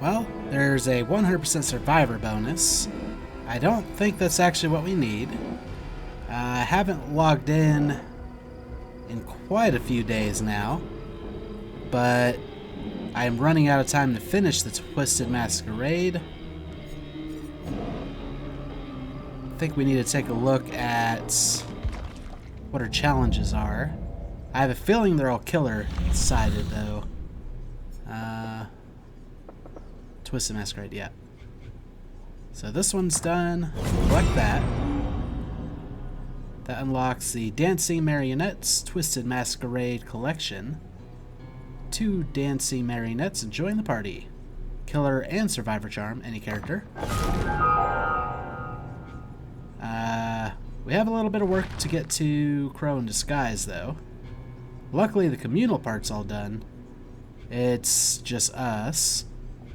Well, there's a 100% survivor bonus. I don't think that's actually what we need. I haven't logged in quite a few days now, but I'm running out of time to finish the Twisted Masquerade. I think we need to take a look at what our challenges are. I have a feeling they're all killer-sided, though. Twisted Masquerade, yeah. So this one's done. Collect that. That unlocks the Dancing Marionettes Twisted Masquerade collection. 2 dancing marionettes and join the party. Killer and Survivor Charm, any character. We have a little bit of work to get to Crow in Disguise, though. Luckily, the communal part's all done. It's just us.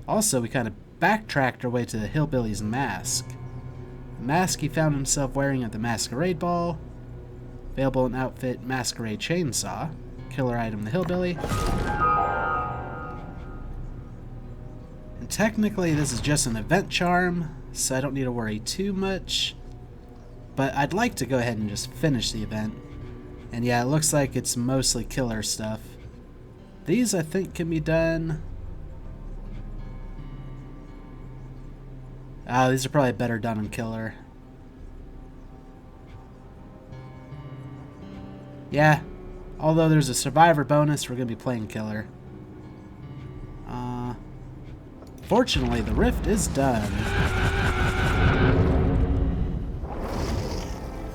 Also, we kind of backtracked our way to the Hillbilly's mask. The mask he found himself wearing at the Masquerade Ball. Available in outfit Masquerade Chainsaw. Killer item the Hillbilly. And technically, this is just an event charm, so I don't need to worry too much. But I'd like to go ahead and just finish the event. And yeah, it looks like it's mostly killer stuff. These, I think, can be done. These are probably better done on killer. Yeah, although there's a survivor bonus, we're going to be playing killer. Fortunately, the rift is done.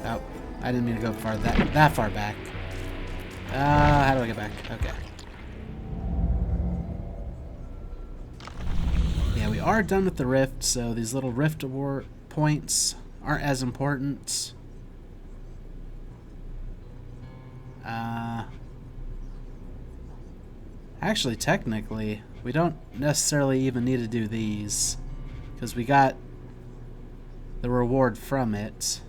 Oh, I didn't mean to go that far back. How do I get back? Okay. Yeah, we are done with the rift, so these little rift award points aren't as important. Actually, technically, we don't necessarily even need to do these, because we got the reward from it.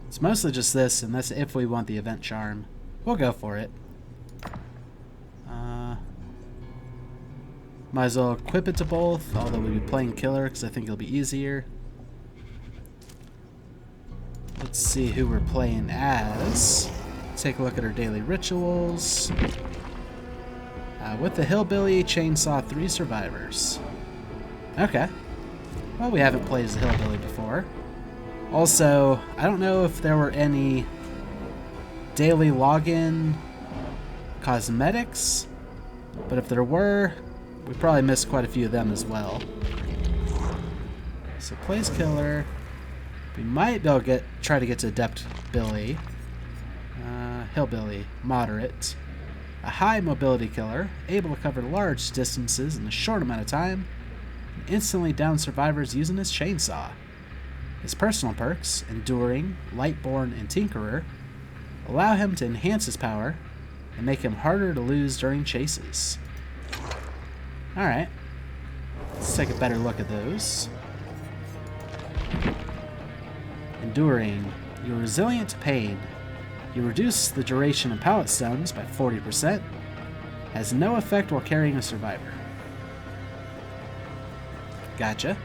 It's mostly just this, and that's if we want the event charm. We'll go for it. Might as well equip it to both, although we'll be playing killer because I think it'll be easier. Let's see who we're playing as. Take a look at our daily rituals. With the Hillbilly, Chainsaw 3 survivors. Okay. Well, we haven't played as the Hillbilly before. Also, I don't know if there were any daily login cosmetics, but if there were, we probably missed quite a few of them as well. So plays killer. We might be able to try to get to Adept Billy. Hillbilly, moderate. A high mobility killer, able to cover large distances in a short amount of time, and instantly down survivors using his chainsaw. His personal perks, Enduring, Lightborn, and Tinkerer, allow him to enhance his power and make him harder to lose during chases. Alright, let's take a better look at those. Enduring, you're resilient to pain. You reduce the duration of pallet stones by 40%. Has no effect while carrying a survivor. Gotcha.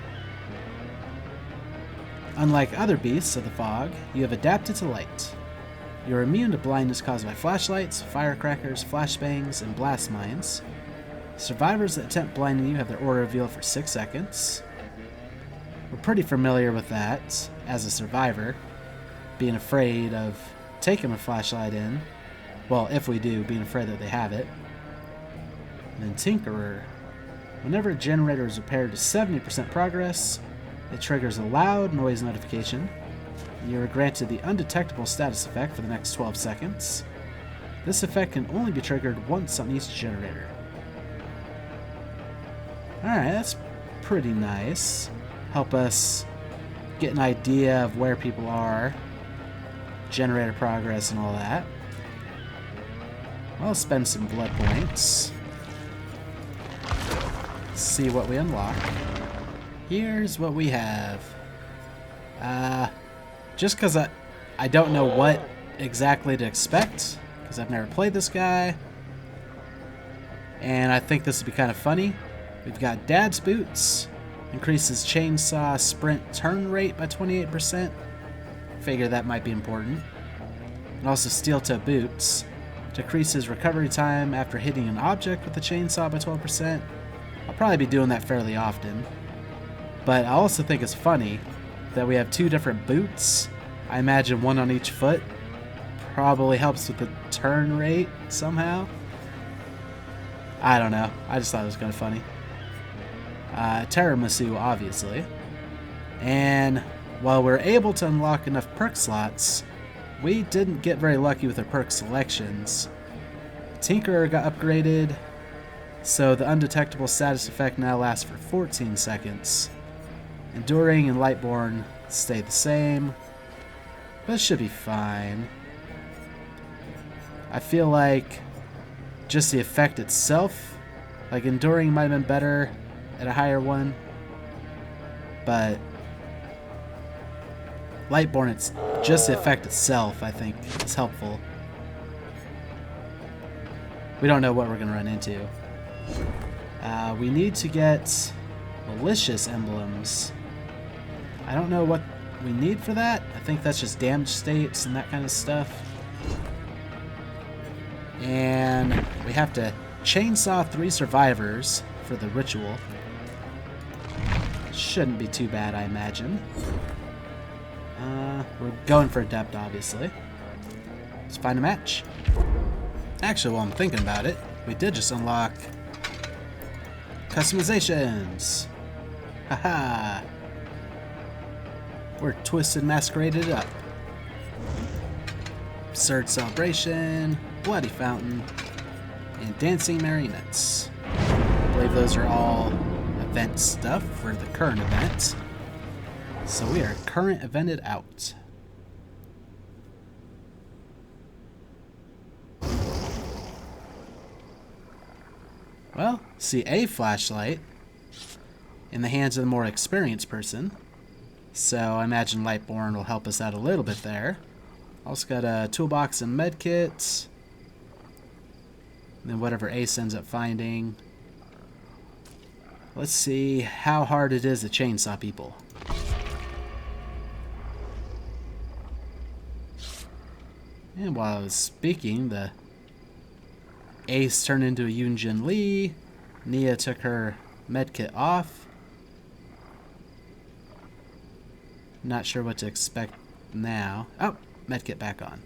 Unlike other beasts of the fog, you have adapted to light. You're immune to blindness caused by flashlights, firecrackers, flashbangs, and blast mines. Survivors that attempt blinding you have their aura revealed for 6 seconds. We're pretty familiar with that as a survivor, being afraid of taking a flashlight in. Well, if we do, being afraid that they have it. And then Tinkerer. Whenever a generator is repaired to 70% progress, it triggers a loud noise notification. You are granted the undetectable status effect for the next 12 seconds. This effect can only be triggered once on each generator. Alright, that's pretty nice. Help us get an idea of where people are. Generator progress and all that. I'll spend some blood points. See what we unlock. Here's what we have. Just because I don't know what exactly to expect, because I've never played this guy, and I think this would be kind of funny. We've got Dad's Boots. Increases chainsaw sprint turn rate by 28%. Figure that might be important. And also Steel Toe Boots. Decreases recovery time after hitting an object with the chainsaw by 12%. I'll probably be doing that fairly often. But I also think it's funny that we have two different boots. I imagine one on each foot. Probably helps with the turn rate somehow. I don't know. I just thought it was kind of funny. Tiramisu, obviously. And while we're able to unlock enough perk slots, we didn't get very lucky with our perk selections. Tinkerer got upgraded, so the undetectable status effect now lasts for 14 seconds. Enduring and Lightborn stay the same, but it should be fine. I feel like just the effect itself, like Enduring might have been better at a higher one, but Lightborn, it's just the effect itself, I think, is helpful. We don't know what we're going to run into. We need to get malicious emblems. I don't know what we need for that. I think that's just damage states and that kind of stuff. And we have to chainsaw 3 survivors for the ritual. Shouldn't be too bad, I imagine. We're going for Adept, obviously. Let's find a match. Actually, while I'm thinking about it, we did just unlock customizations. Haha. We're Twisted Masqueraded up. Absurd Celebration, Bloody Fountain, and Dancing Marionettes. I believe those are all event stuff for the current event. So we are current evented out. Well, see a flashlight in the hands of the more experienced person. So I imagine Lightborn will help us out a little bit there. Also got a toolbox and medkits. And then whatever Ace ends up finding. Let's see how hard it is to chainsaw people. And while I was speaking, the Ace turned into a Yoonjin Lee. Nia took her medkit off. Not sure what to expect now. Oh, medkit back on.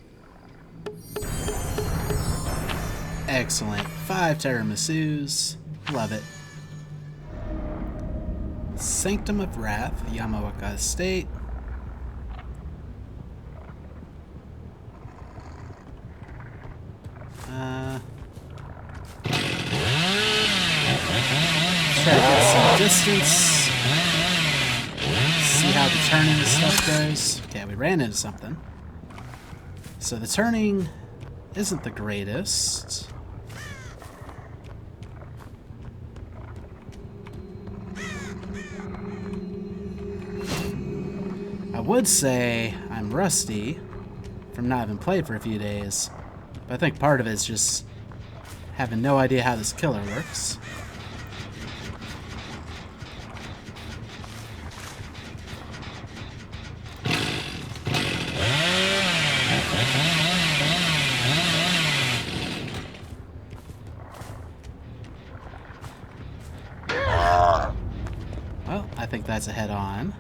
Excellent. 5 Tiramisus. Love it. Sanctum of Wrath, Yamawaka Estate. Try to get some distance. See how the turning and stuff goes. Okay, we ran into something. So the turning isn't the greatest. I would say I'm rusty from not having played for a few days, but I think part of it is just having no idea how this killer works. Well, I think that's a head-on.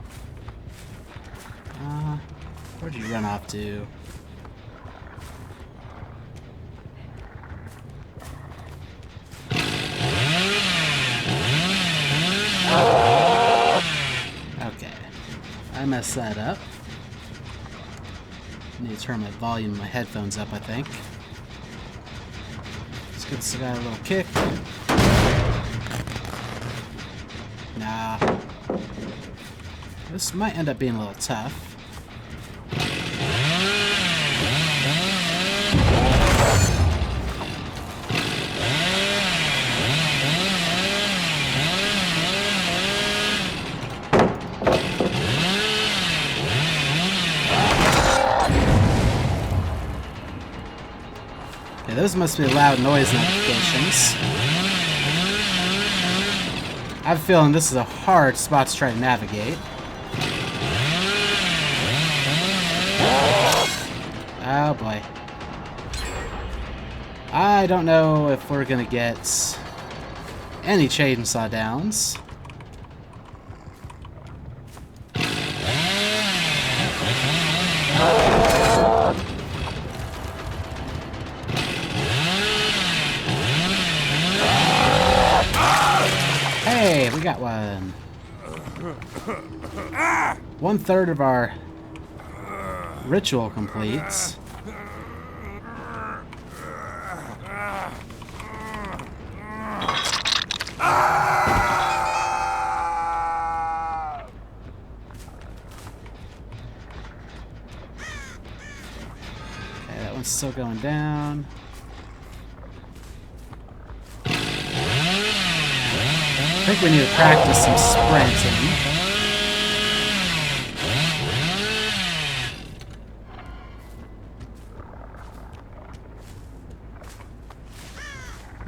Where'd you run off to? Okay. I messed that up. Need to turn my volume of my headphones up, I think. Let's give this guy a little kick. Nah. This might end up being a little tough. Okay, those must be loud noise notifications. I have a feeling this is a hard spot to try to navigate. Oh boy. I don't know if we're gonna get any chainsaw downs. Hey, we got one. 1/3 of our ritual completes. Okay, that one's still going down. I think we need to practice some sprinting.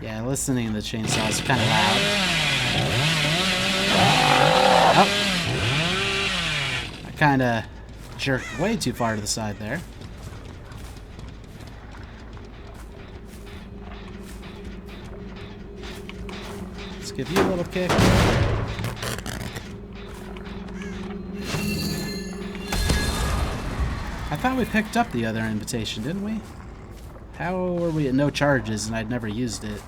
Yeah, listening to the chainsaw is kind of loud. Oh! I kind of jerked way too far to the side there. Let's give you a little kick. I thought we picked up the other invitation, didn't we? How were we at no charges and I'd never used it?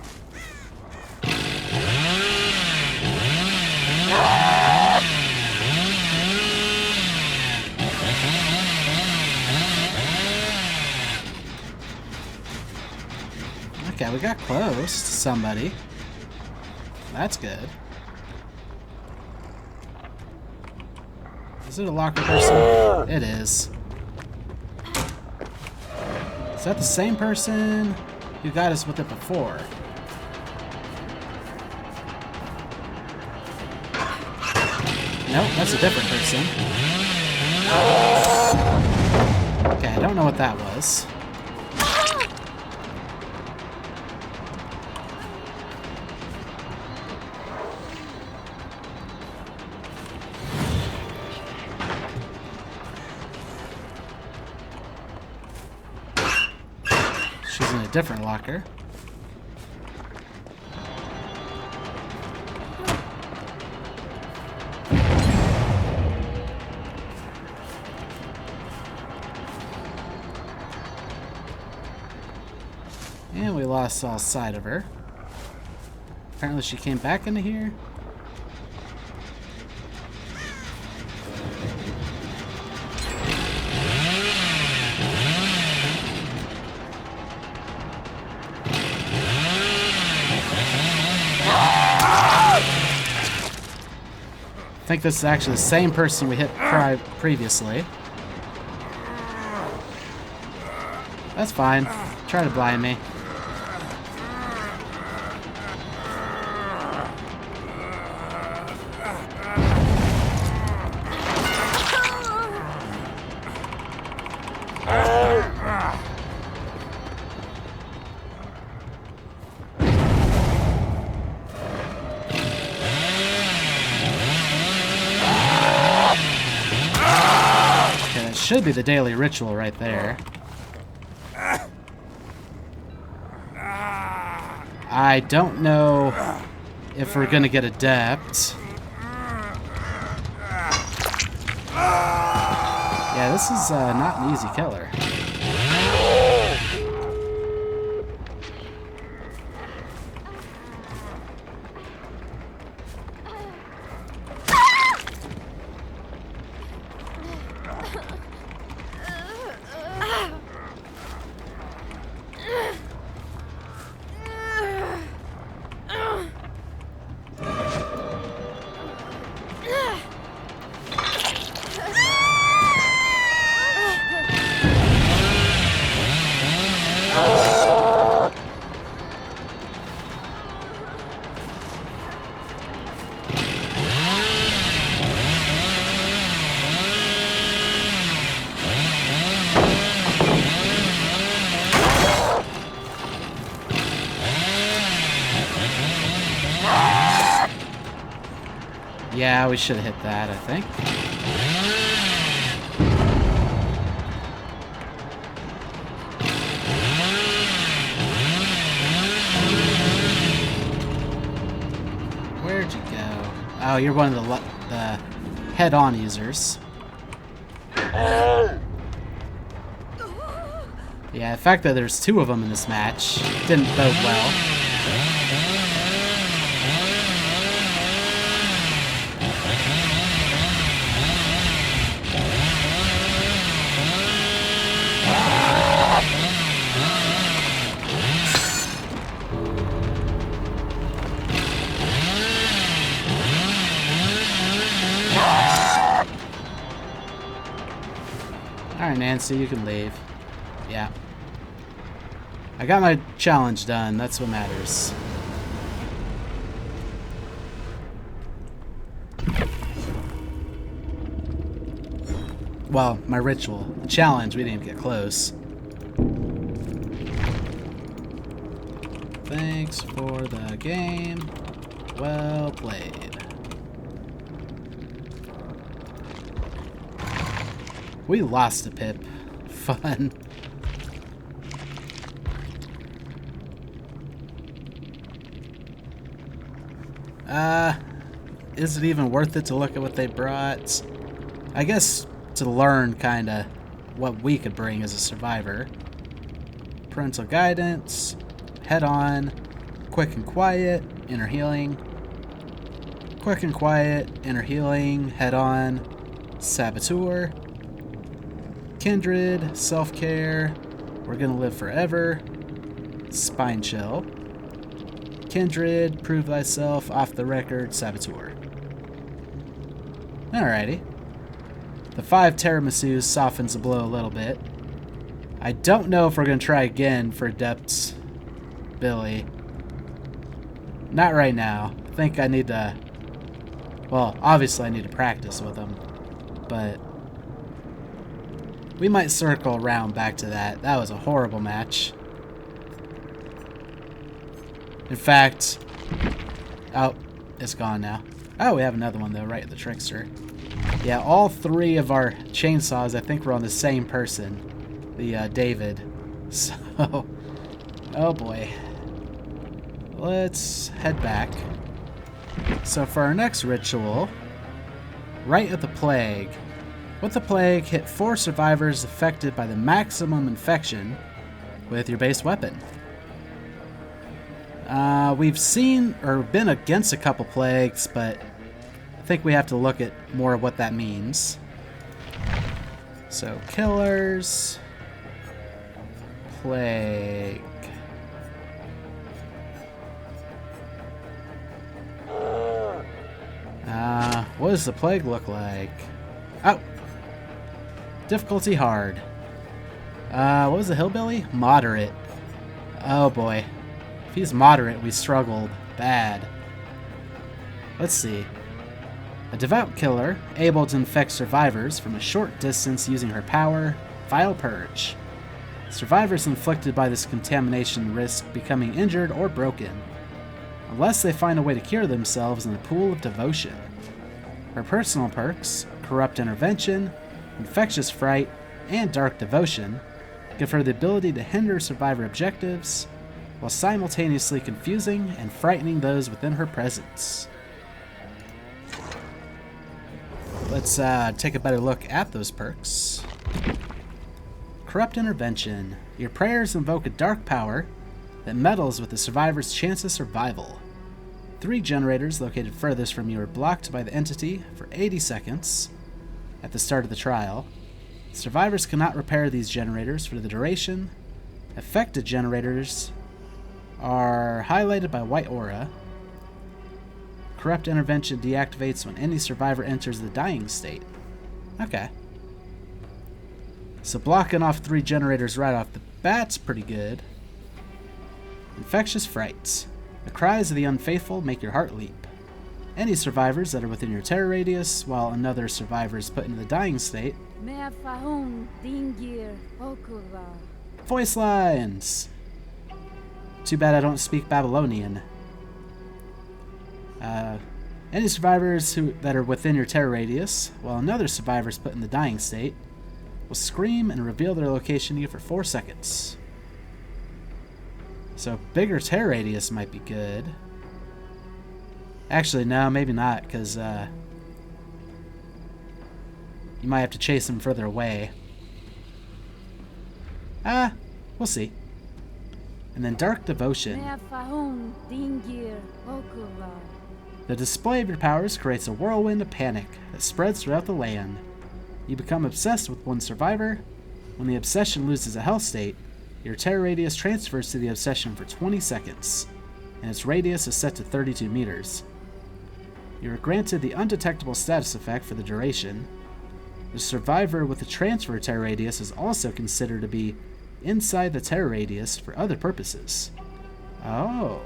Okay, we got close to somebody. That's good. Is it a locker person? It is. Is that the same person who got us with it before? Nope, that's a different person. Okay, I don't know what that was. She's in a different locker. And we lost all sight of her. Apparently she came back into here. I think this is actually the same person we hit previously. That's fine. Try to blind me. Should be the daily ritual right there. I don't know if we're gonna get Adept. Yeah, this is not an easy killer. Yeah, we should have hit that, I think. Where'd you go? Oh, you're one of the head-on users. Yeah, the fact that there's two of them in this match didn't bode well. Alright, Nancy, you can leave. Yeah. I got my challenge done. That's what matters. Well, my ritual. The challenge, we didn't even get close. Thanks for the game. Well played. We lost a pip. Fun. Is it even worth it to look at what they brought? I guess to learn kinda what we could bring as a survivor. Parental guidance, head on, quick and quiet, inner healing. Quick and quiet, inner healing, head on, saboteur. Kindred, self-care, we're gonna live forever, spine chill. Kindred, prove thyself, off the record, saboteur. Alrighty. The 5 tiramisus softens the blow a little bit. I don't know if we're gonna try again for Adept's Billy. Not right now. I think I need to... Well, obviously I need to practice with him. But... we might circle around back to that. That was a horrible match. In fact... oh, it's gone now. Oh, we have another one though, right? The Trickster. Yeah, all 3 of our chainsaws, I think, were on the same person. The, David. So... oh boy. Let's head back. So for our next ritual... Rite of the Plague. With the plague, hit 4 survivors affected by the maximum infection with your base weapon. We've seen or been against a couple plagues, but I think we have to look at more of what that means. So, killers, plague. What does the plague look like? Oh! Difficulty hard. What was the hillbilly? Moderate. Oh boy. If he's moderate, we struggled bad. Let's see. A devout killer, able to infect survivors from a short distance using her power, Vile Purge. Survivors inflicted by this contamination risk becoming injured or broken, unless they find a way to cure themselves in the pool of devotion. Her personal perks, Corrupt Intervention, Infectious Fright, and Dark Devotion, give her the ability to hinder survivor objectives, while simultaneously confusing and frightening those within her presence. Let's take a better look at those perks. Corrupt Intervention. Your prayers invoke a dark power that meddles with the survivor's chance of survival. 3 generators located furthest from you are blocked by the entity for 80 seconds at the start of the trial. Survivors cannot repair these generators for the duration. Affected generators are highlighted by white aura. Corrupt Intervention deactivates when any survivor enters the dying state. Okay. So blocking off 3 generators right off the bat's pretty good. Infectious Fright. The cries of the unfaithful make your heart leap. Any survivors that are within your terror radius, while another survivor is put into the dying state. Voice lines! Too bad I don't speak Babylonian. Any survivors that are within your terror radius, while another survivor is put in the dying state, will scream and reveal their location to you for 4 seconds. So bigger terror radius might be good. Actually, no, maybe not, because you might have to chase them further away. We'll see. And then Dark Devotion. The display of your powers creates a whirlwind of panic that spreads throughout the land. You become obsessed with one survivor. When the obsession loses a health state, your terror radius transfers to the obsession for 20 seconds, and its radius is set to 32 meters. You are granted the undetectable status effect for the duration. The survivor with the transfer terror radius is also considered to be inside the terror radius for other purposes. Oh.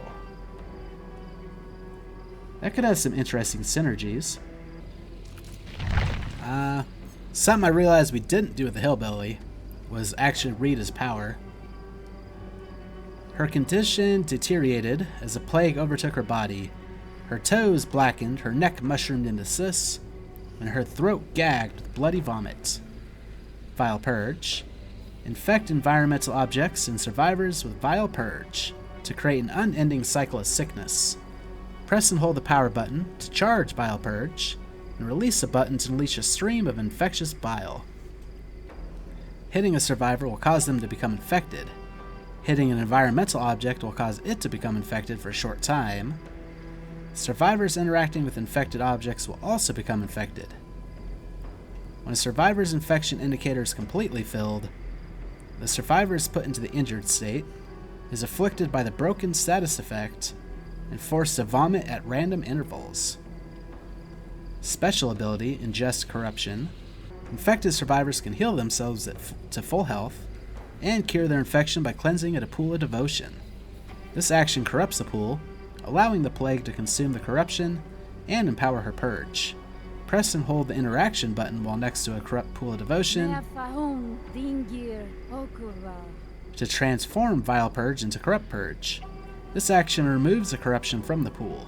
That could have some interesting synergies. Something I realized we didn't do with the Hillbilly was actually read his power. Her condition deteriorated as a plague overtook her body. Her toes blackened, her neck mushroomed into cysts, and her throat gagged with bloody vomit. Vile Purge. Infect environmental objects and survivors with Vile Purge to create an unending cycle of sickness. Press and hold the power button to charge Vile Purge, and release a button to unleash a stream of infectious bile. Hitting a survivor will cause them to become infected. Hitting an environmental object will cause it to become infected for a short time. Survivors interacting with infected objects will also become infected. When a survivor's infection indicator is completely filled, the survivor is put into the injured state, is afflicted by the broken status effect, and forced to vomit at random intervals. Special ability, Ingest Corruption. Infected survivors can heal themselves to full health and cure their infection by cleansing at a pool of devotion. This action corrupts the pool, allowing the plague to consume the corruption and empower her purge. Press and hold the interaction button while next to a corrupt pool of devotion to transform Vile Purge into Corrupt Purge. This action removes the corruption from the pool.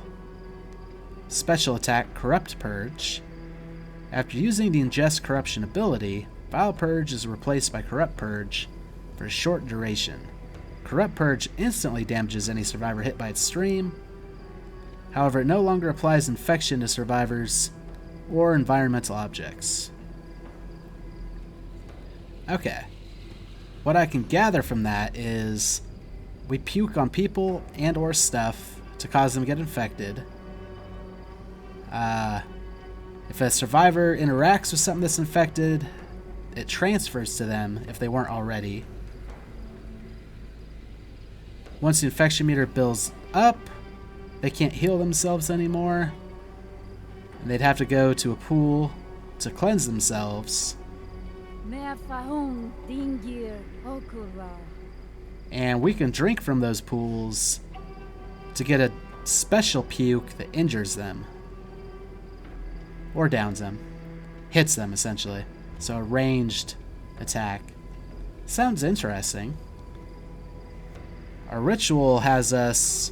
Special attack, Corrupt Purge. After using the Ingest Corruption ability, Vile Purge is replaced by Corrupt Purge for a short duration. Corrupt Purge instantly damages any survivor hit by its stream. However, it no longer applies infection to survivors or environmental objects. Okay. What I can gather from that is we puke on people and or stuff to cause them to get infected. If a survivor interacts with something that's infected, it transfers to them if they weren't already. Once the infection meter builds up, they can't heal themselves anymore, and they'd have to go to a pool to cleanse themselves. And we can drink from those pools to get a special puke that injures them. Or downs them. Hits them, essentially. So a ranged attack. Sounds interesting. Our ritual has us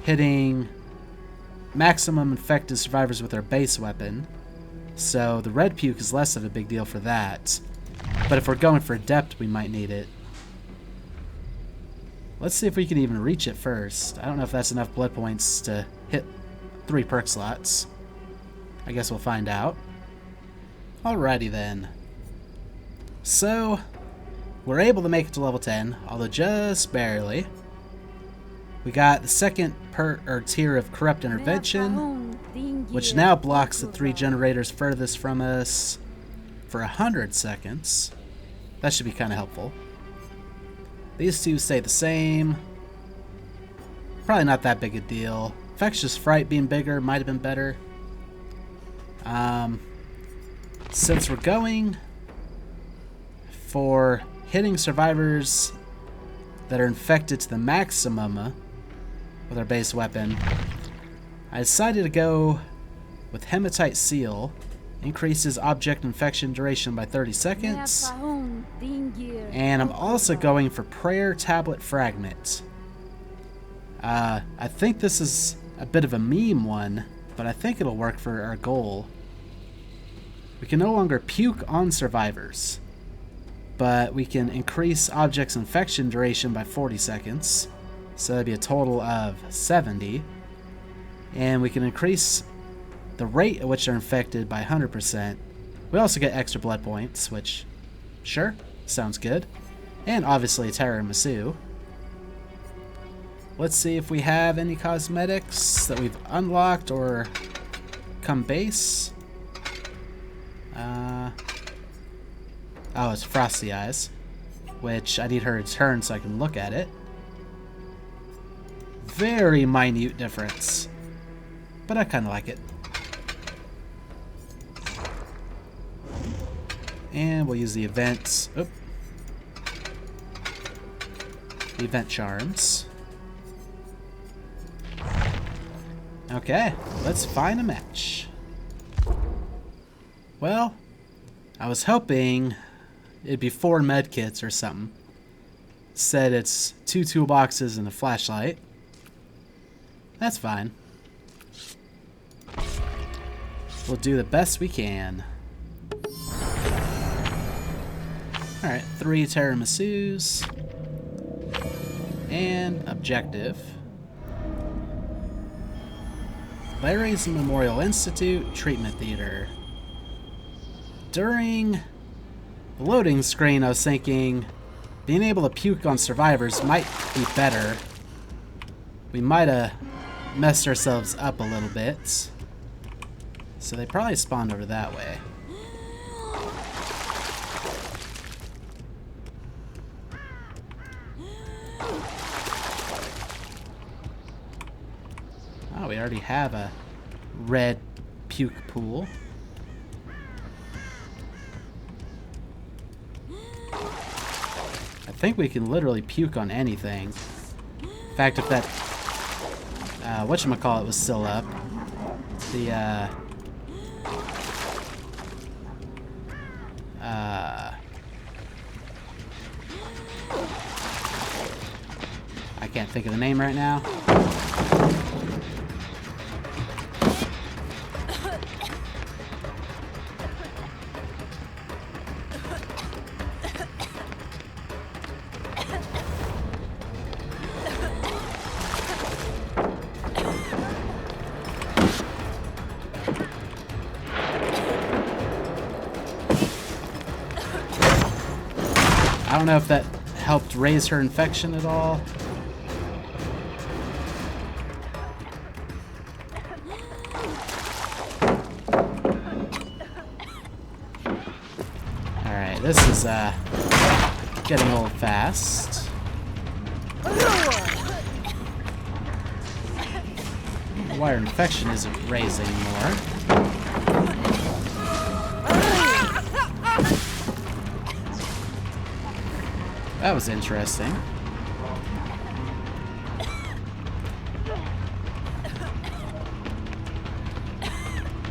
hitting maximum infected survivors with our base weapon. So the red puke is less of a big deal for that. But if we're going for Adept, we might need it. Let's see if we can even reach it first. I don't know if that's enough blood points to hit 3 perk slots. I guess we'll find out. Alrighty then. So, we're able to make it to level 10, although just barely. We got the second tier of Corrupt Intervention, which now blocks the 3 generators furthest from us for 100 seconds. That should be kind of helpful. These 2 stay the same. Probably not that big a deal. Infectious Fright being bigger might have been better. Since we're going for hitting survivors that are infected to the maximum with our base weapon, I decided to go with Hematite Seal. Increases object infection duration by 30 seconds. And I'm also going for Prayer Tablet Fragment. I think this is a bit of a meme one, but I think it'll work for our goal. We can no longer puke on survivors, but we can increase objects' infection duration by 40 seconds, so that'd be a total of 70. And we can increase the rate at which they're infected by 100%. We also get extra blood points, which, sure, sounds good. And obviously a tiramisu. Let's see if we have any cosmetics that we've unlocked or come base. Oh, it's Frosty Eyes, which I need her to turn so I can look at it. Very minute difference, but I kind of like it. And we'll use the events. Oop. The event charms. Okay, let's find a match. Well, I was hoping it'd be 4 medkits or something. Said it's 2 toolboxes and a flashlight. That's fine. We'll do the best we can. Alright, 3 tiramisus. And objective. Larry's Memorial Institute Treatment Theater. During the loading screen, I was thinking being able to puke on survivors might be better. We might have messed ourselves up a little bit. So they probably spawned over that way. Oh, we already have a red puke pool. I think we can literally puke on anything. In fact, if that whatchamacallit was still up, the I can't think of the name right now. I don't know if that helped raise her infection at all. Alright, this is getting old fast. Why her infection isn't raising more. That was interesting.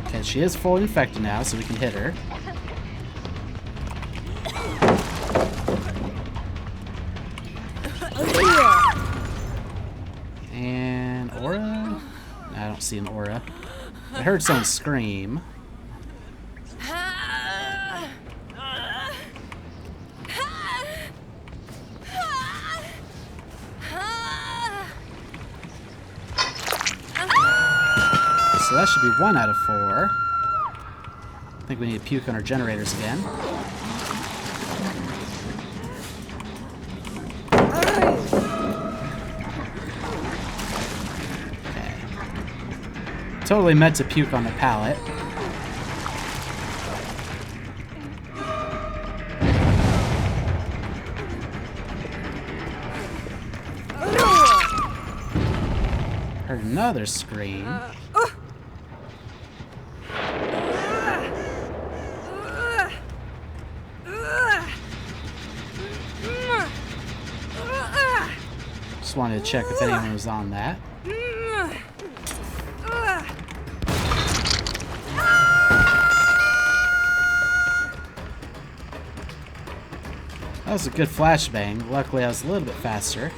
Okay, she is fully infected now, so we can hit her. And aura? I don't see an aura. I heard someone scream. So that should be 1 out of 4. I think we need to puke on our generators again. Okay. Totally meant to puke on the pallet. Heard another scream. Just wanted to check if anyone was on that. That was a good flashbang. Luckily, I was a little bit faster.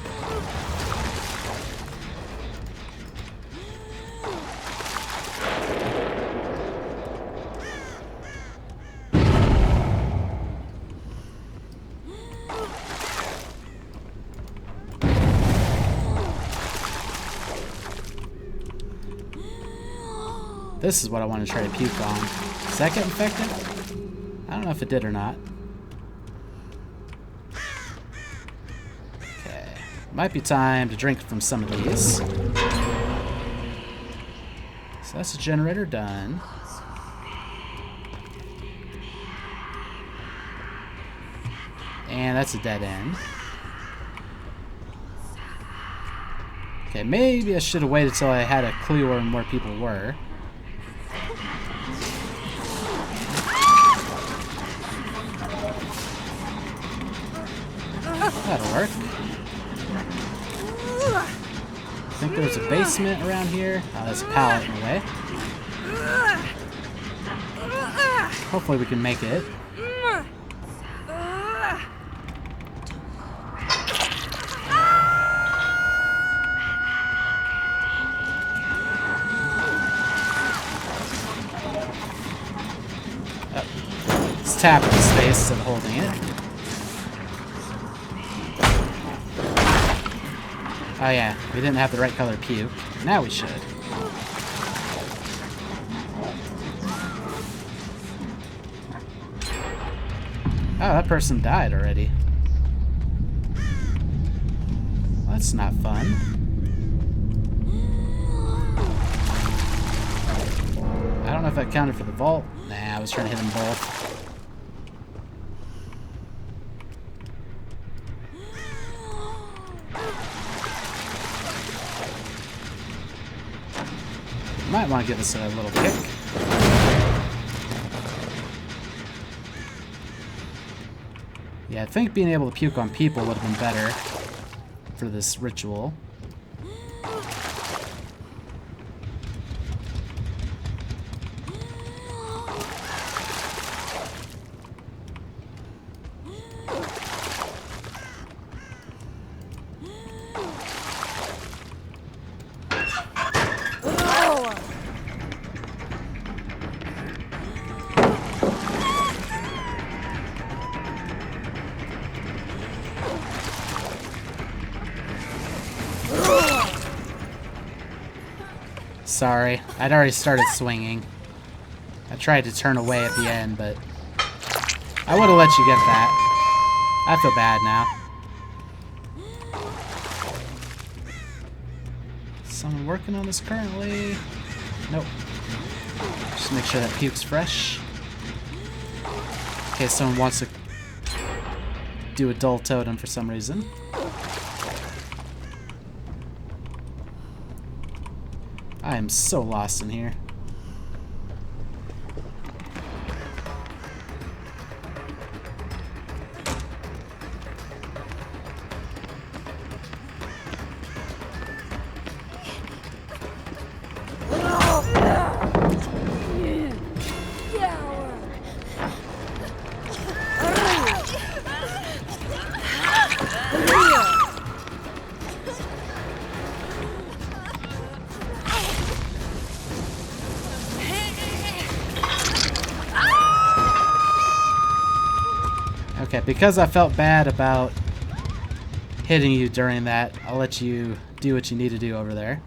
This is what I want to try to puke on. Does that get infected? I don't know if it did or not. Okay. Might be time to drink from some of these. So that's the generator done. And that's a dead end. Okay, maybe I should have waited till I had a clue on where people were. That'll work. I think there's a basement around here. Oh, there's a pallet in the way. Hopefully we can make it. Let's tap the space instead of holding it. Oh yeah, we didn't have the right color puke. Now we should. Oh, that person died already. Well, that's not fun. I don't know if that counted for the vault. Nah, I was trying to hit them both. Might want to give us a little kick. Yeah, I think being able to puke on people would have been better for this ritual. Sorry, I'd already started swinging. I tried to turn away at the end, but I would have let you get that. I feel bad now. Someone working on this currently? Nope. Just make sure that puke's fresh. In case someone wants to do a dull totem for some reason. I am so lost in here. Okay, because I felt bad about hitting you during that, I'll let you do what you need to do over there.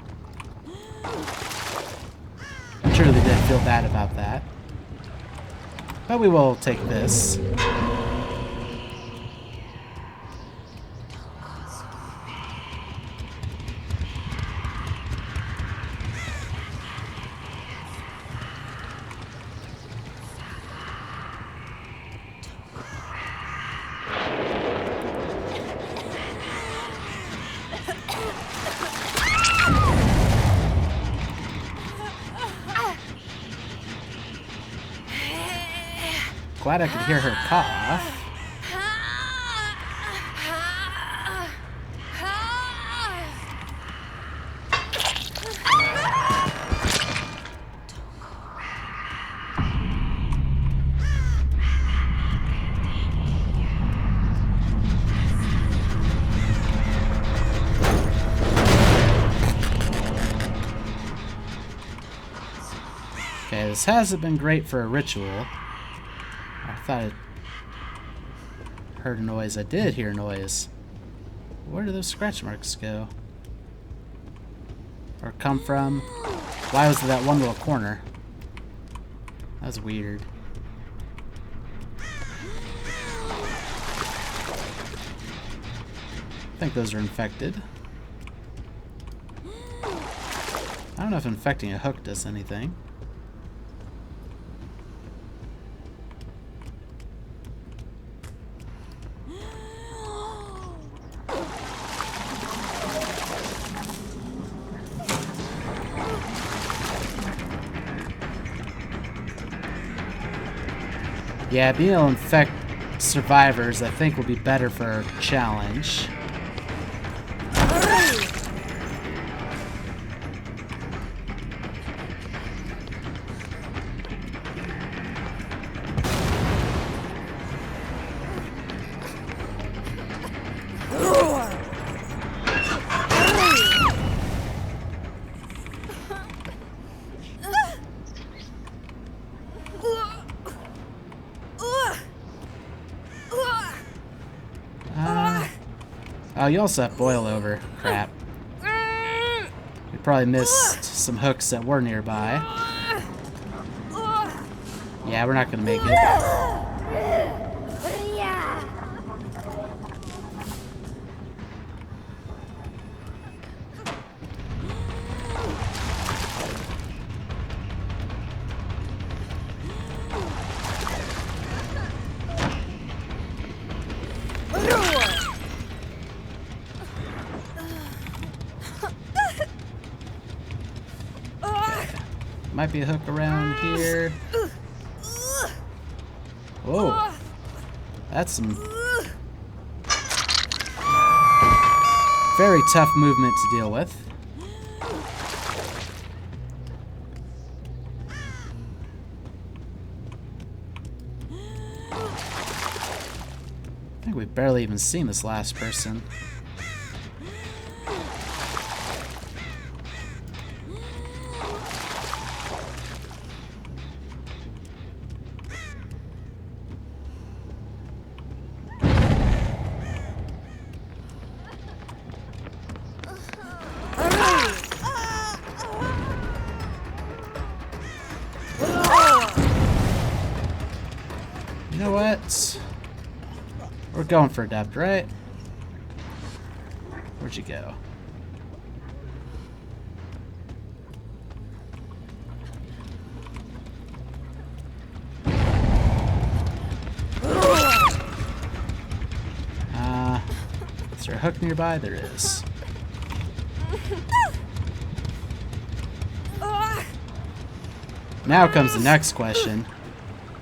I truly did feel bad about that. But we will take this. Glad I could hear her cough. Okay, this hasn't been great for a ritual. I thought I heard a noise. I did hear a noise. Where do those scratch marks go? Or come from? Why was there that one little corner? That's weird. I think those are infected. I don't know if infecting a hook does anything. Yeah, being able to infect survivors, I think, will be better for our challenge. Oh, you also have boil over. Crap. We probably missed some hooks that were nearby. Yeah, we're not gonna make it. Might be a hook around here. Whoa. That's some very tough movement to deal with. I think we've barely even seen this last person. You know what? We're going for Adept, right? Where'd you go? Is there a hook nearby? There is. Now comes the next question.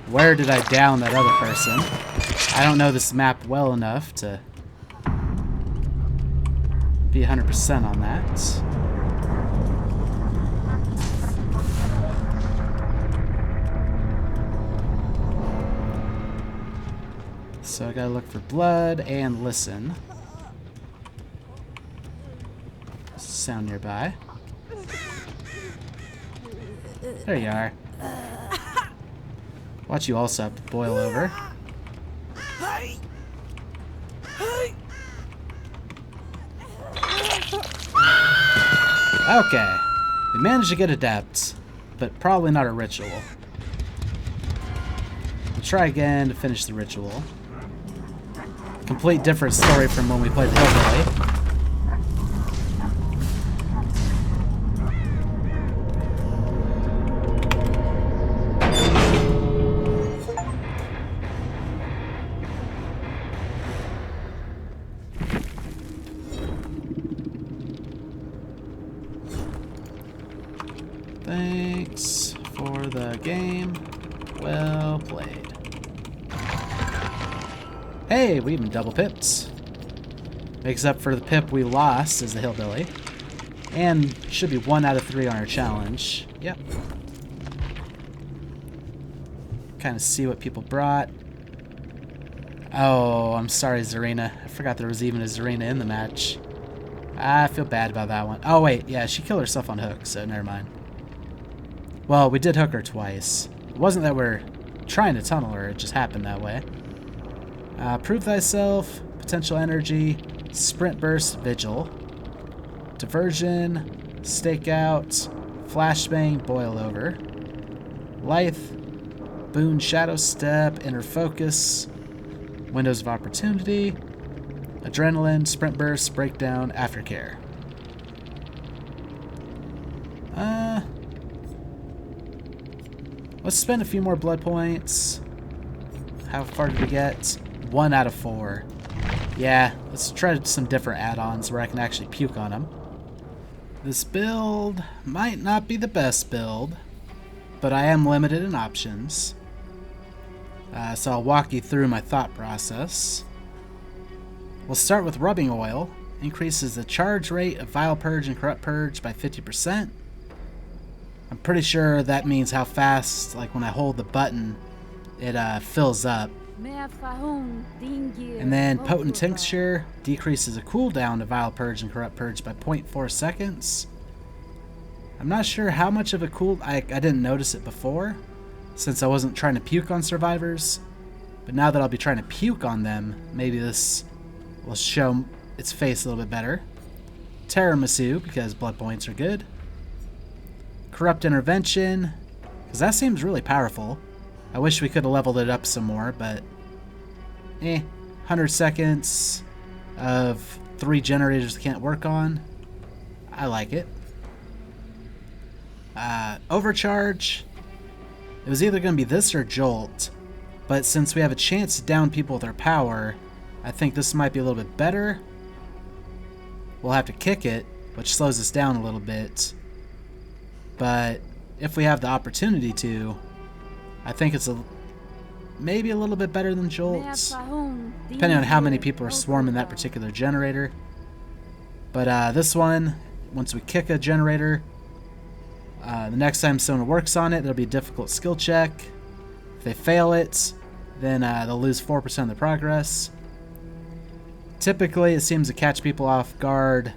Where did I down that other person? I don't know this map well enough to be 100% on that. So I gotta look for blood and listen. Sound nearby. There you are. Watch you also have to boil over. Okay. We managed to get Adept, but probably not a ritual. We'll try again to finish the ritual. Complete different story from when we played the Hillbilly. Thanks for the game. Well played. Hey, we even double pipped. Makes up for the pip we lost as the Hillbilly. And should be 1 out of 3 on our challenge. Yep. Kind of see what people brought. Oh, I'm sorry, Zarina. I forgot there was even a Zarina in the match. I feel bad about that one. Oh, wait. Yeah, she killed herself on hook, so never mind. Well, we did hook her twice. It wasn't that we're trying to tunnel her, it just happened that way. Prove thyself, potential energy, sprint burst, vigil, diversion, stakeout, flashbang, boil over, lithe, Boon, Shadow Step, Inner Focus, Windows of Opportunity, Adrenaline, Sprint Burst, Breakdown, Aftercare. Let's spend a few more blood points. How far did we get? 1 out of 4. Yeah, let's try some different add-ons where I can actually puke on them. This build might not be the best build, but I am limited in options. So I'll walk you through my thought process. We'll start with rubbing oil. Increases the charge rate of Vile Purge and Corrupt Purge by 50%. I'm pretty sure that means how fast, like when I hold the button, it fills up. And then Potent Tincture decreases the cooldown of Vile Purge and Corrupt Purge by 0.4 seconds. I'm not sure how much of a I didn't notice it before, since I wasn't trying to puke on survivors. But now that I'll be trying to puke on them, maybe this will show its face a little bit better. Tiramisu, because blood points are good. Corrupt Intervention, because that seems really powerful. I wish we could have leveled it up some more, but 100 seconds of 3 generators can't work on. I like it. Overcharge. It was either going to be this or Jolt, but since we have a chance to down people with our power, I think this might be a little bit better. We'll have to kick it, which slows us down a little bit. But if we have the opportunity to, I think it's maybe a little bit better than Jolts, depending on how many people are swarming that particular generator. But this one, once we kick a generator, the next time someone works on it, there'll be a difficult skill check. If they fail it, then they'll lose 4% of the progress. Typically, it seems to catch people off guard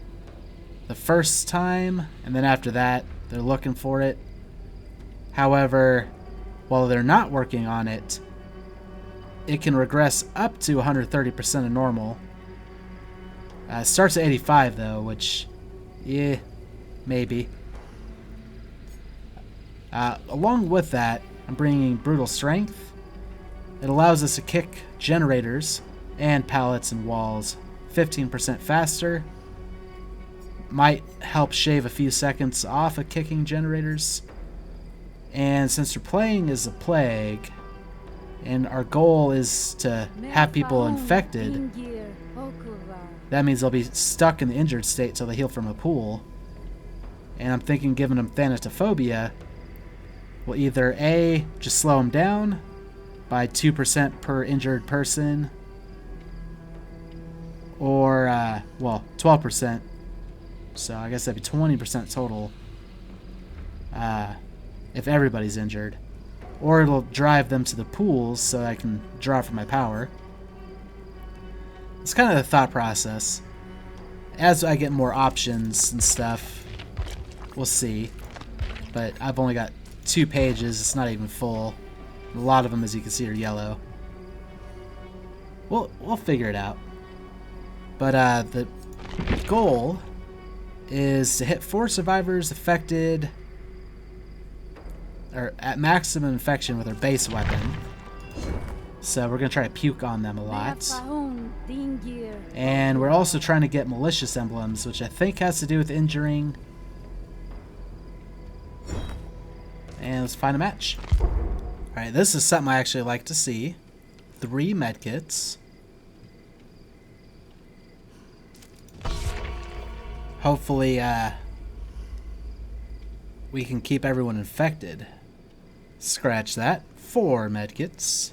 the first time, and then after that, they're looking for it. However, while they're not working on it, it can regress up to 130% of normal. It starts at 85 though, which, yeah, maybe. Along with that, I'm bringing Brutal Strength. It allows us to kick generators and pallets and walls 15% faster. Might help shave a few seconds off of kicking generators. And since we're playing as a plague, and our goal is to have people infected, that means they'll be stuck in the injured state till they heal from a pool. And I'm thinking giving them Thanatophobia will either A, just slow them down by 2% per injured person, or, well, 12%. So I guess that'd be 20% total if everybody's injured. Or it'll drive them to the pools so I can draw from my power. It's kind of the thought process. As I get more options and stuff, we'll see. But I've only got 2 pages. It's not even full. A lot of them, as you can see, are yellow. We'll figure it out. But the goal is to hit 4 survivors affected or at maximum infection with our base weapon. So we're going to try to puke on them a lot. And we're also trying to get malicious emblems, which I think has to do with injuring. And let's find a match. Alright, this is something I actually like to see. 3 medkits. Hopefully, we can keep everyone infected. Scratch that. 4 medkits.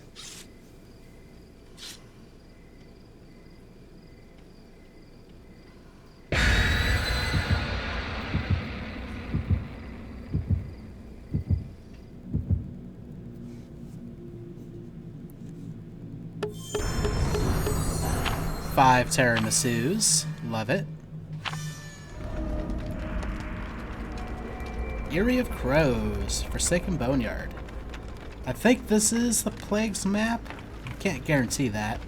Five Tiramisus. Love it. Eyrie of Crows. Forsaken Boneyard. I think this is the Plague's map. Can't guarantee that.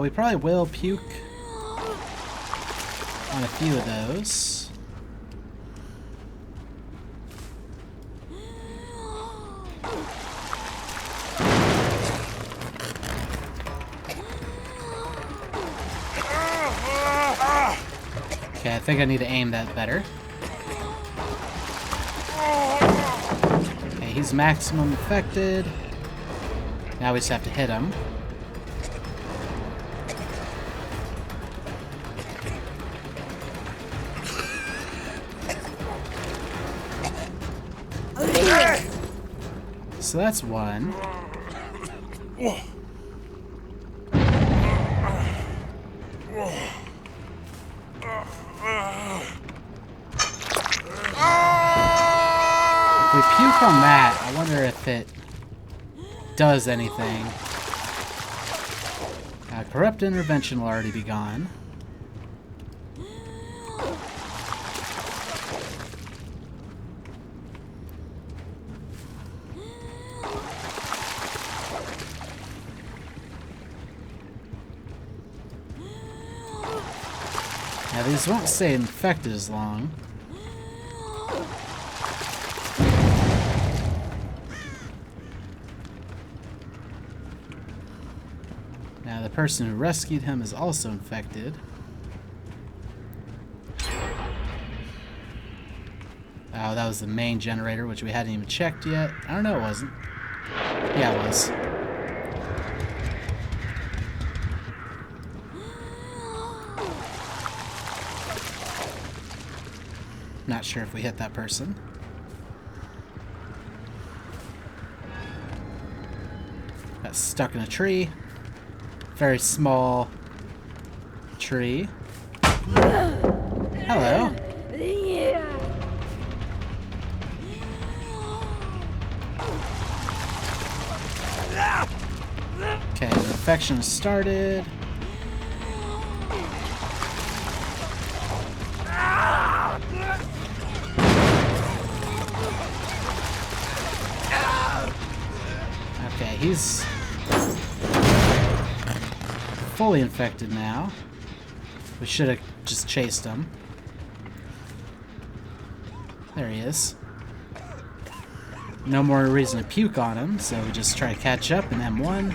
We probably will puke on a few of those. Okay, I think I need to aim that better. Okay, he's maximum infected. Now we just have to hit him. So that's one. If we puke on that, I wonder if it does anything. Corrupt intervention will already be gone. Now these won't stay infected as long. Now the person who rescued him is also infected. Oh, that was the main generator, which we hadn't even checked yet. I don't know, it wasn't. Yeah, it was. Not sure if we hit that person. Got stuck in a tree. Very small tree. Hello. Okay, the infection started. Okay, he's fully infected now. We should have just chased him. There he is. No more reason to puke on him, so we just try to catch up in M1.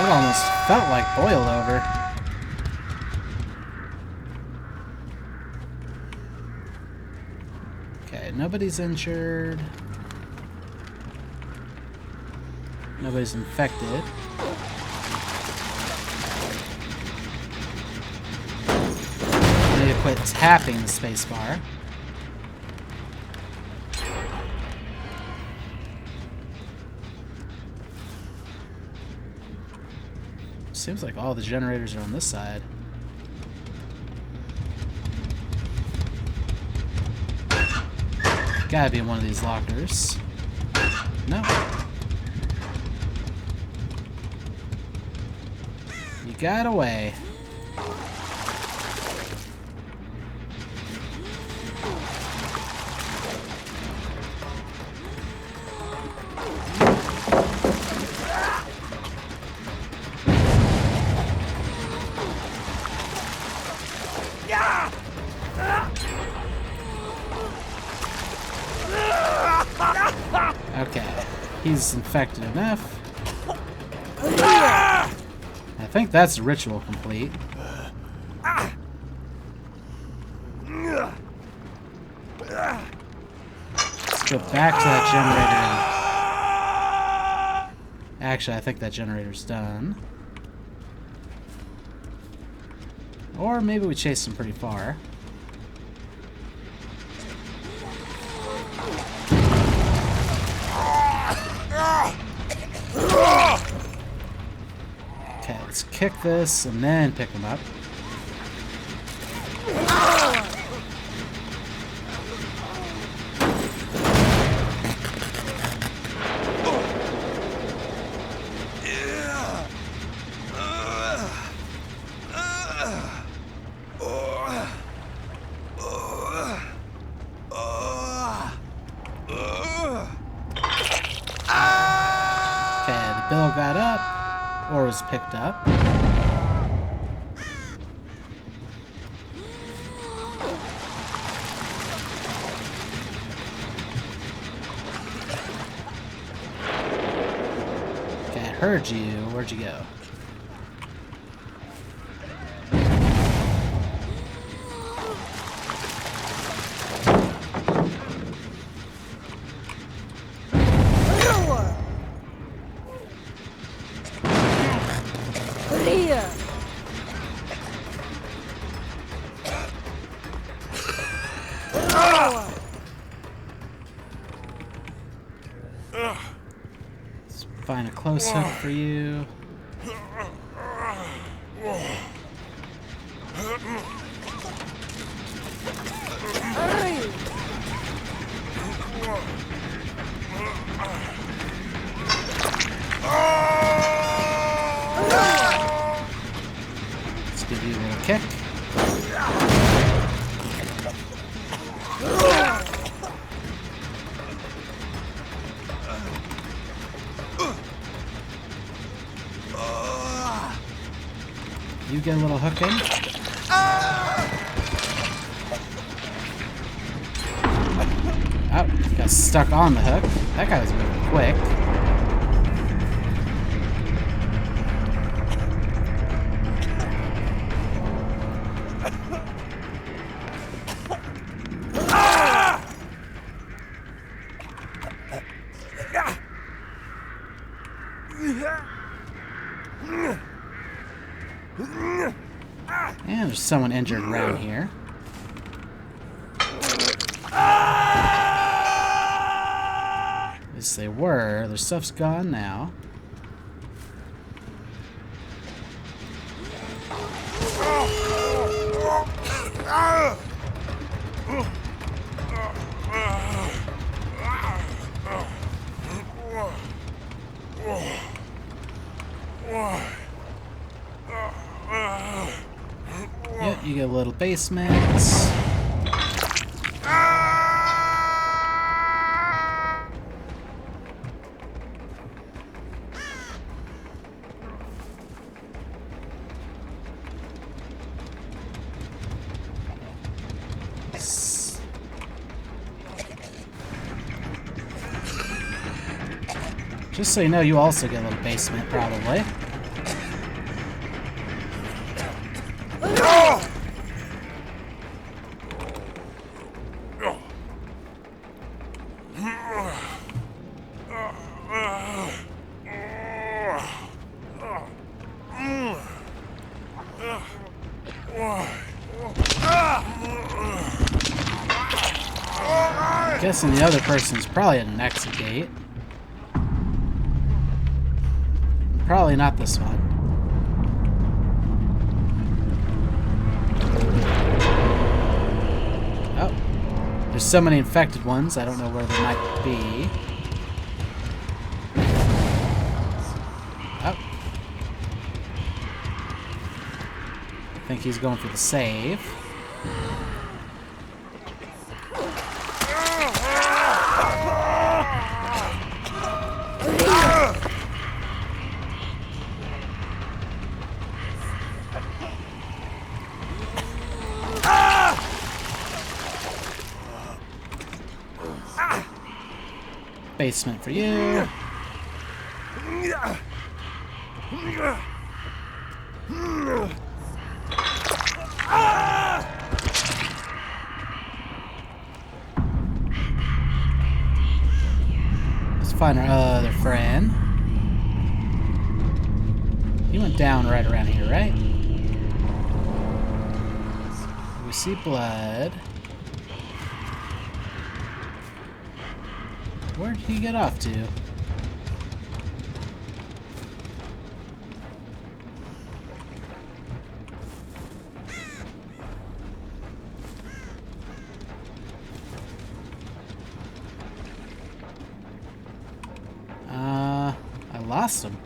It almost felt like boiled over. Okay, nobody's injured. Nobody's infected. I need to quit tapping the spacebar. Seems like all the generators are on this side. Gotta be in one of these lockers. No. You got away. Okay, he's infected enough. I think that's ritual complete. Let's go back to that generator. Actually, I think that generator's done. Or maybe we chased him pretty far. Okay, let's kick this and then pick him up. tied up or was picked up. Okay, I heard you. Where'd you go? Let's find a close hook for you. Let's give you a little kick. You get a little hook in. Oh, got stuck on the hook. That guy was moving quick. And there's someone injured around here. Yes, they were. Their stuff's gone now. Yep, you get a little basement. Just so you know, you also get a little basement, probably. I'm guessing the other person's probably at an exit gate. Probably not this one. Oh. There's so many infected ones, I don't know where they might be. Oh. I think he's going for the save. Basement for you. Let's find our other friend. He went down right around here, right? We see blood. Where did he get off to? I lost him.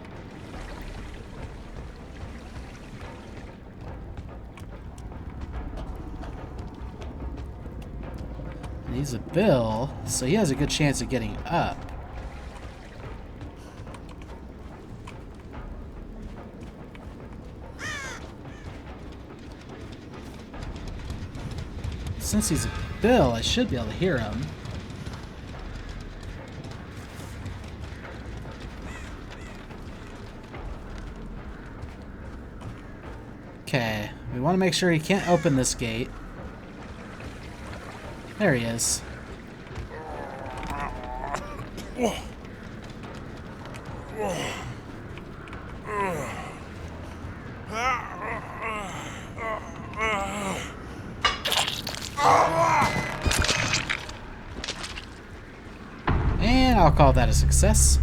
He's a Bill, so he has a good chance of getting up. since he's a Bill, I should be able to hear him. Okay, we want to make sure he can't open this gate. There he is. And I'll call that a success.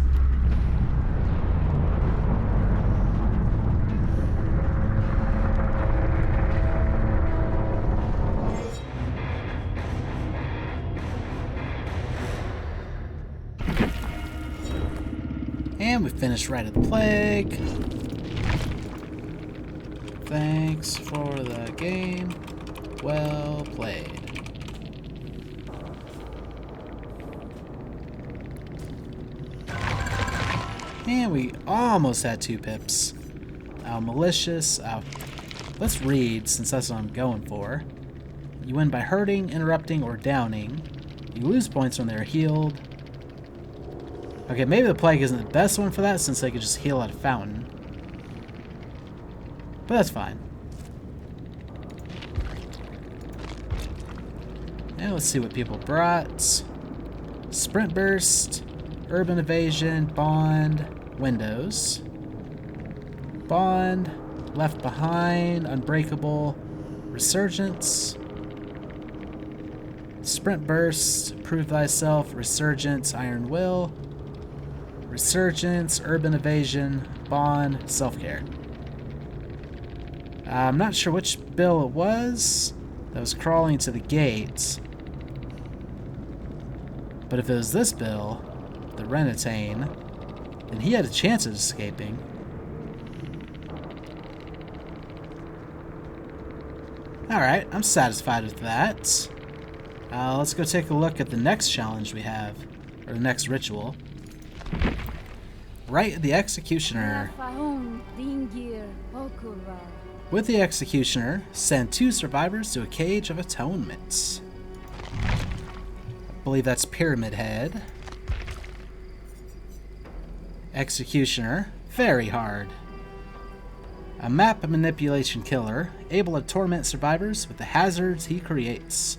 And we finished Rite of the Plague. Thanks for the game. Well played. And we almost had 2 pips. Malicious. Let's read, since that's what I'm going for. You win by hurting, interrupting, or downing. You lose points when they're healed. Okay, maybe the Plague isn't the best one for that, since they could just heal at a fountain. But that's fine. And let's see what people brought. Sprint Burst, Urban Evasion, Bond, Windows. Bond, Left Behind, Unbreakable, Resurgence. Sprint Burst, Prove Thyself, Resurgence, Iron Will. Resurgence, Urban Evasion, Bond, Self-Care. I'm not sure which Bill it was that was crawling to the gate. But if it was this Bill, the Renatane, then he had a chance of escaping. Alright, I'm satisfied with that. Let's go take a look at the next challenge we have, or the next ritual. Rite of the Executioner. With the Executioner, send 2 survivors to a Cage of Atonement. I believe that's Pyramid Head. Executioner, very hard. A map manipulation killer, able to torment survivors with the hazards he creates.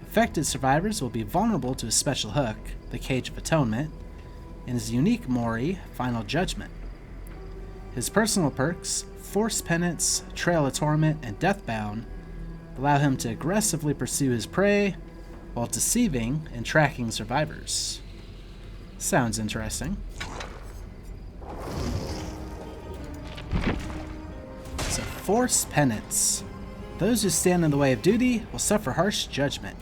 Affected survivors will be vulnerable to a special hook, the Cage of Atonement, and his unique Mori, Final Judgment. His personal perks, Force Penance, Trail of Torment, and Deathbound, allow him to aggressively pursue his prey while deceiving and tracking survivors. Sounds interesting. So, Force Penance. Those who stand in the way of duty will suffer harsh judgment.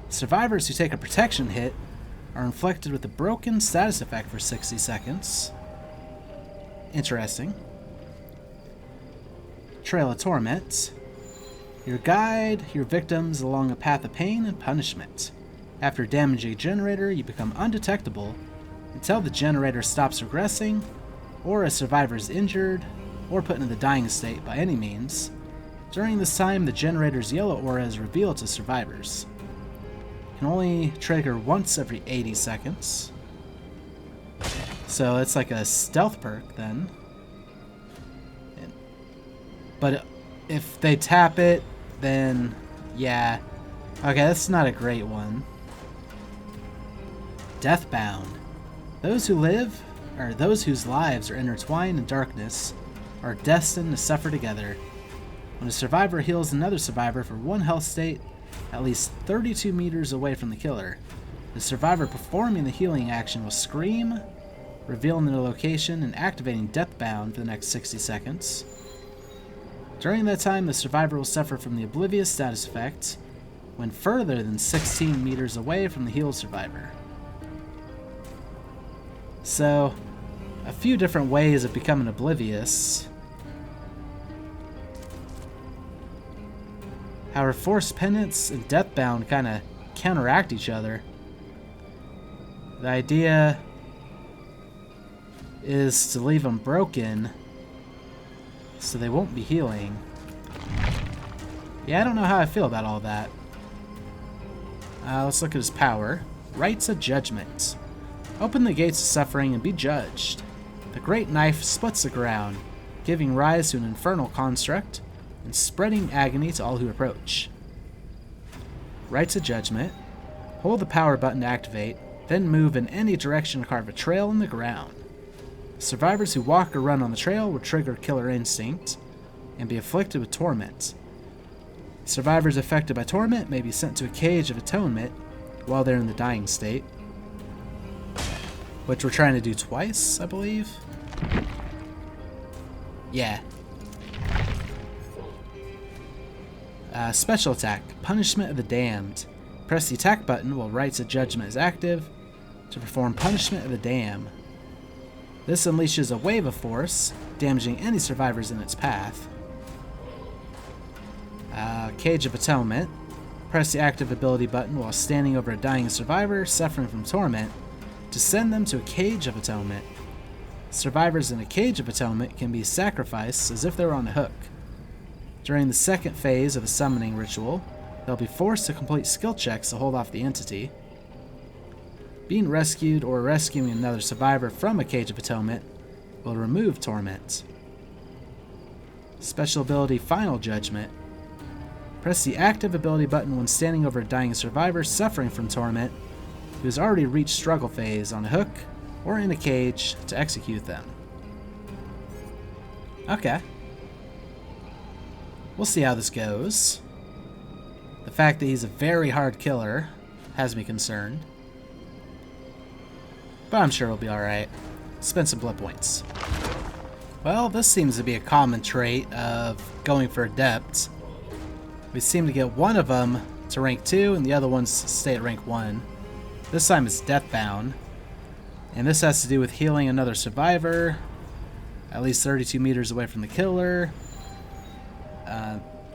Survivors who take a protection hit are inflicted with a broken status effect for 60 seconds. Interesting. Trail of Torment. Your guide your victims along a path of pain and punishment. After damaging a generator, you become undetectable until the generator stops regressing, or a survivor is injured, or put into the dying state by any means. During this time, the generator's yellow aura is revealed to survivors. It can only trigger once every 80 seconds. So it's like a stealth perk then. But if they tap it, then yeah. Okay, that's not a great one. Deathbound. Those who live, or those whose lives are intertwined in darkness, are destined to suffer together. When a survivor heals another survivor for 1 health state, at least 32 meters away from the killer, the survivor performing the healing action will scream, revealing their location and activating Deathbound for the next 60 seconds. During that time, the survivor will suffer from the Oblivious status effect when further than 16 meters away from the healed survivor. So, a few different ways of becoming oblivious. However, Force Penance and Deathbound kind of counteract each other. The idea is to leave them broken so they won't be healing. Yeah, I don't know how I feel about all that. Let's look at his power. Rites of Judgment. Open the gates of suffering and be judged. The great knife splits the ground, giving rise to an infernal construct and spreading agony to all who approach. Rites of Judgment. Hold the power button to activate, then move in any direction to carve a trail in the ground. Survivors who walk or run on the trail will trigger Killer Instinct and be afflicted with torment. Survivors affected by torment may be sent to a Cage of Atonement while they're in the dying state, which we're trying to do twice, I believe. Yeah. Special attack, Punishment of the Damned. Press the attack button while Rites of Judgment is active to perform Punishment of the Damned. This unleashes a wave of force, damaging any survivors in its path. Cage of Atonement. Press the active ability button while standing over a dying survivor suffering from torment to send them to a Cage of Atonement. Survivors in a Cage of Atonement can be sacrificed as if they were on a hook. During the second phase of the summoning ritual, they'll be forced to complete skill checks to hold off the entity. Being rescued or rescuing another survivor from a Cage of Atonement will remove torment. Special ability Final Judgment. Press the active ability button when standing over a dying survivor suffering from torment who has already reached struggle phase on a hook or in a cage to execute them. Okay. We'll see how this goes. The fact that he's a very hard killer has me concerned. But I'm sure we'll be alright. Spend some blood points. Well, this seems to be a common trait of going for Adept. We seem to get one of them to rank 2 and the other ones stay at rank 1. This time it's Deathbound. And this has to do with healing another survivor, at least 32 meters away from the killer.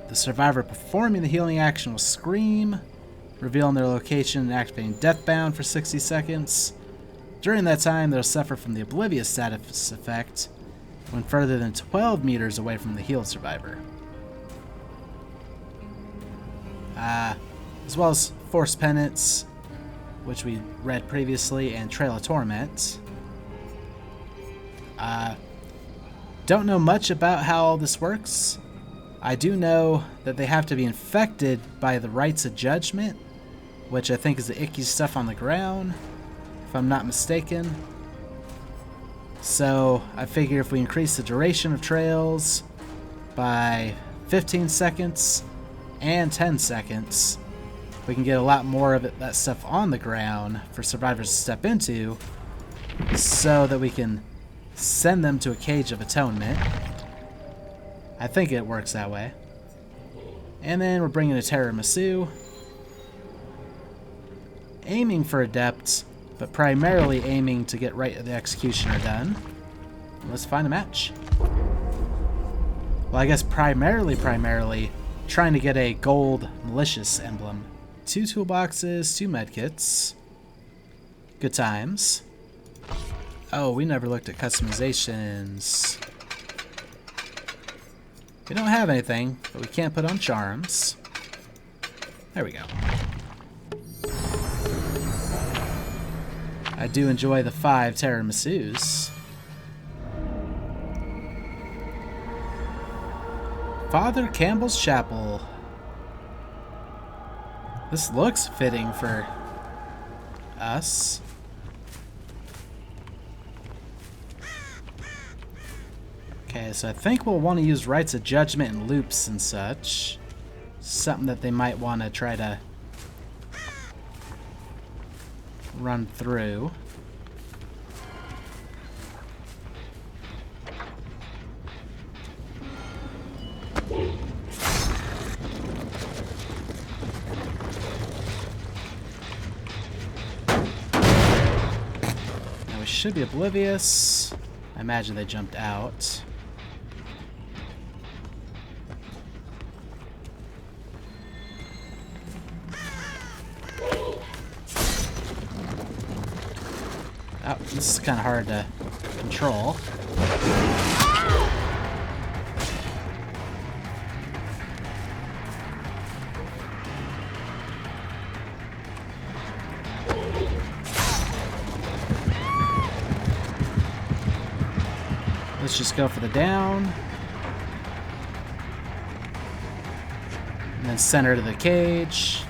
The survivor performing the healing action will scream, revealing their location and activating Deathbound for 60 seconds. During that time, they'll suffer from the Oblivious status effect when further than 12 meters away from the healed survivor. As well as Force Penance, which we read previously, and Trail of Torment. Don't know much about how all this works. I do know that they have to be infected by the Rites of Judgment, which I think is the icky stuff on the ground, if I'm not mistaken. So I figure if we increase the duration of trails by 15 seconds and 10 seconds, we can get a lot more of that stuff on the ground for survivors to step into so that we can send them to a Cage of Atonement. I think it works that way. And then we're bringing a Tiramisu. Aiming for Adept, but primarily aiming to get Rite of the Executioner done. Let's find a match. Well, I guess primarily trying to get a gold malicious emblem. 2 toolboxes, 2 medkits. Good times. Oh, we never looked at customizations. We don't have anything, but we can't put on charms. There we go. I do enjoy the 5 tiramisus. Father Campbell's Chapel. This looks fitting for us. Okay, so I think we'll want to use Rites of Judgment and loops and such. Something that they might want to try to run through. Now we should be oblivious. I imagine they jumped out. Oh, this is kind of hard to control. just go for the down. And then send her to the cage.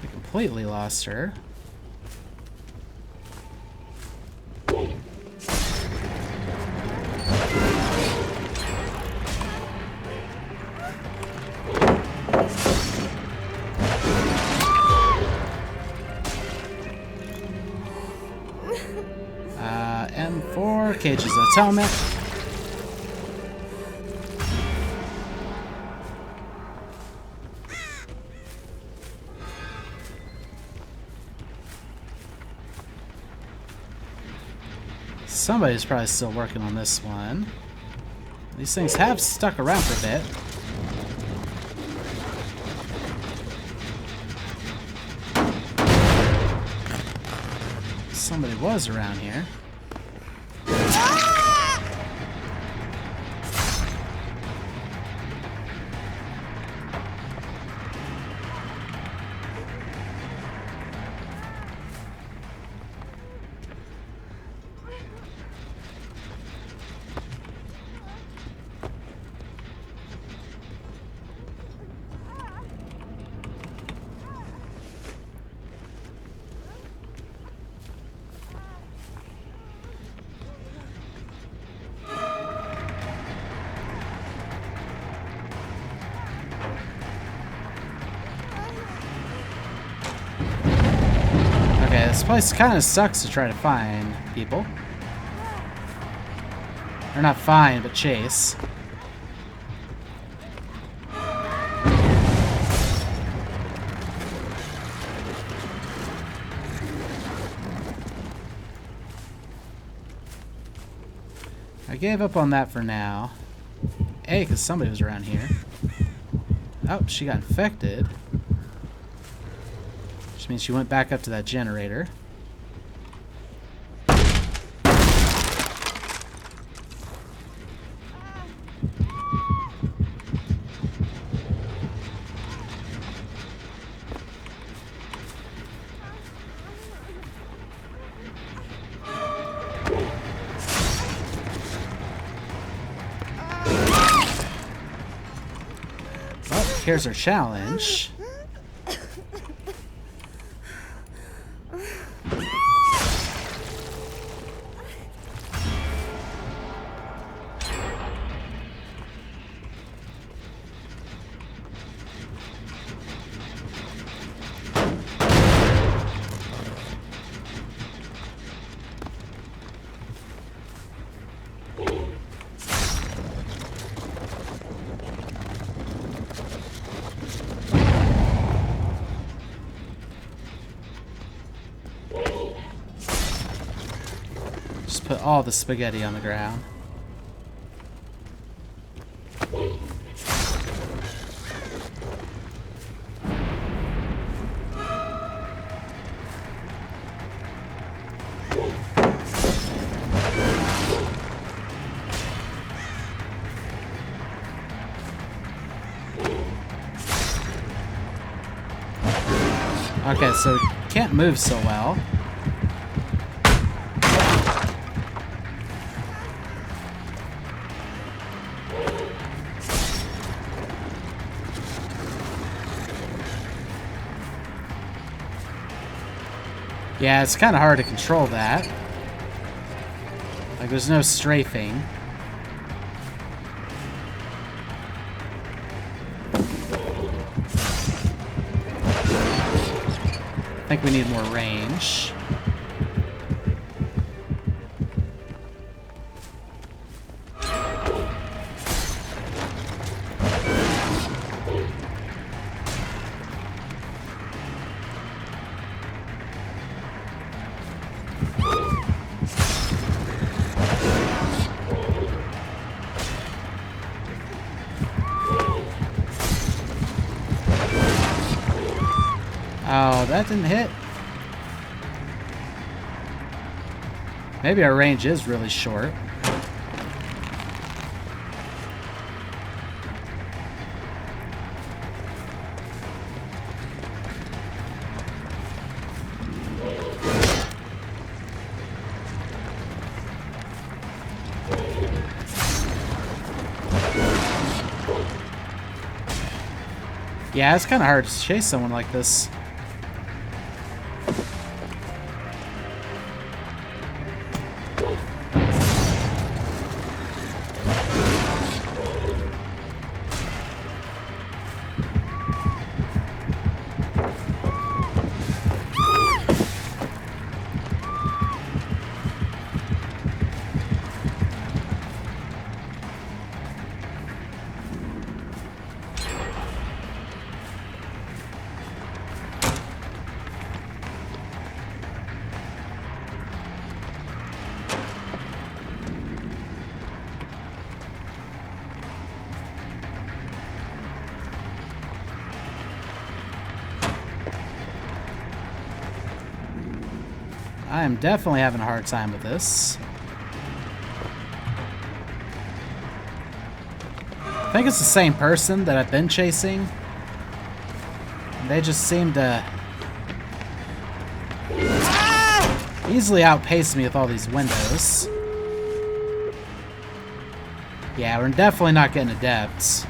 I completely lost her. M4, cages atonement. Somebody's probably still working on this one. These things have stuck around for a bit. Somebody was around here. Okay, this place kind of sucks to try to find people. Or not find, but chase. I gave up on that for now. A, because somebody was around here. Oh, she got infected. Which means she went back up to that generator. Well, here's our challenge. Just put all the spaghetti on the ground. Okay, so can't move so well. Yeah, it's kind of hard to control that. Like, there's no strafing. I think we need more range. Oh, that didn't hit. Maybe our range is really short. Yeah, it's kind of hard to chase someone like this. I am definitely having a hard time with this. I think it's the same person that I've been chasing. They just seem to easily outpace me with all these windows. Yeah, we're definitely not getting adepts.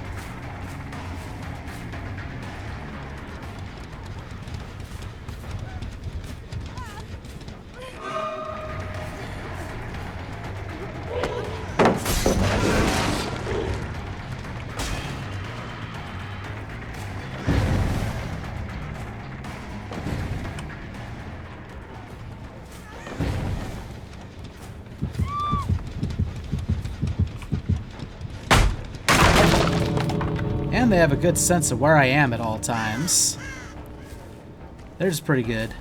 And they have a good sense of where I am at all times. They're just pretty good.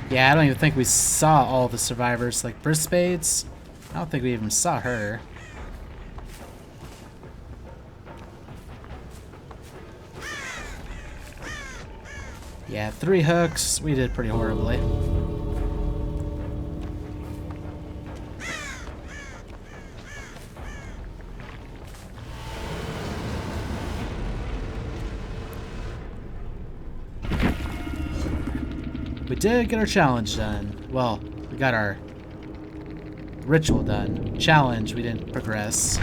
Yeah, I don't even think we saw all the survivors. Like Brispades, I don't think we even saw her. Yeah, 3 hooks. We did pretty horribly. We did get our challenge done. Well, we got our ritual done. Challenge, we didn't progress.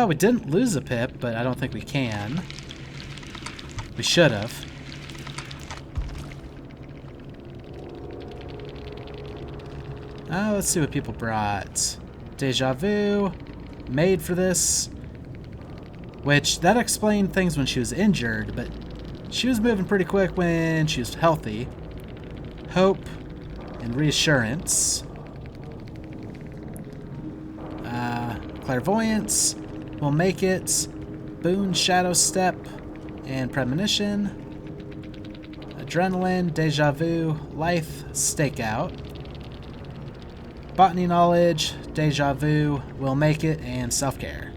We didn't lose a pip, but I don't think we can. We should have. Let's see what people brought. Deja Vu, made for this. Which, that explained things when she was injured, but she was moving pretty quick when she was healthy. Hope and Reassurance. Clairvoyance, Will Make It, Boon, Shadow Step, and Premonition. Adrenaline, Deja Vu, Life, Stakeout. Botany Knowledge, Deja Vu, Will Make It, and Self-Care.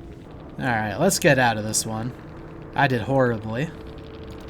Alright, let's get out of this one. I did horribly.